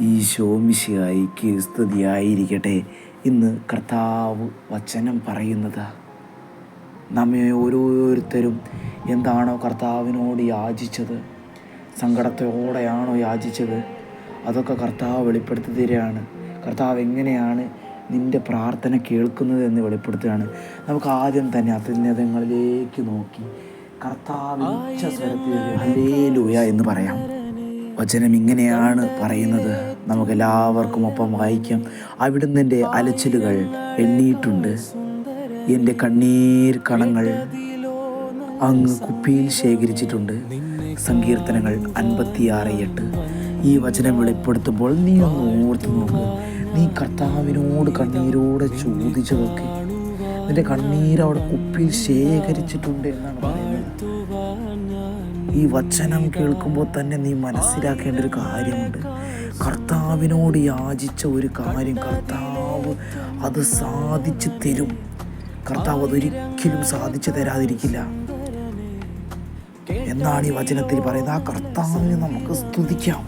ഈശോ മിശിഹായിക്ക് സ്തുതിയായിരിക്കട്ടെ. ഇന്ന് കർത്താവ് വചനം പറയുന്നത് നമ്മെ ഓരോരുത്തരും എന്താണോ കർത്താവിനോട് യാചിച്ചത്, സങ്കടത്തോടെയാണോ യാചിച്ചത്, അതൊക്കെ കർത്താവ് വെളിപ്പെടുത്തി തരികയാണ്. കർത്താവ് എങ്ങനെയാണ് നിൻ്റെ പ്രാർത്ഥന കേൾക്കുന്നത് എന്ന് വെളിപ്പെടുത്തുകയാണ്. നമുക്ക് ആദ്യം തന്നെ അത്യുന്നതങ്ങളിലേക്ക് നോക്കി കർത്താവിൻ്റെ ഉച്ചസ്വരത്തിൽ ഹല്ലേലൂയ എന്ന് പറയാം. വചനം ഇങ്ങനെയാണ് പറയുന്നത്, നമുക്കെല്ലാവർക്കും ഒപ്പം വായിക്കാം. അവിടുന്ന് എൻ്റെ അലച്ചിലുകൾ എണ്ണിയിട്ടുണ്ട്, എൻ്റെ കണ്ണീർ കണങ്ങൾ അങ്ങ് കുപ്പിയിൽ ശേഖരിച്ചിട്ടുണ്ട്. സങ്കീർത്തനങ്ങൾ 56:8. ഈ വചനം വെളിപ്പെടുത്തുമ്പോൾ നീ ഒന്ന് ഓർത്ത് നോക്ക്. നീ കർത്താവിനോട് കണ്ണീരോടെ ചോദിച്ചതൊക്കെ നിന്റെ കണ്ണീർ അവിടെ കുപ്പിയിൽ ശേഖരിച്ചിട്ടുണ്ട് എന്നാണ് പറയുന്നത്. ഈ വചനം കേൾക്കുമ്പോൾ തന്നെ നീ മനസ്സിലാക്കേണ്ട ഒരു കാര്യമുണ്ട്. കർത്താവിനോട് യാചിച്ച ഒരു കാര്യം കർത്താവ് അത് സാധിച്ചു തരും. കർത്താവ് അതൊരിക്കലും സാധിച്ചു തരാതിരിക്കില്ല എന്നാണ് ഈ വചനത്തിൽ പറയുന്നത്. ആ കർത്താവിനെ നമുക്ക് സ്തുതിക്കാം.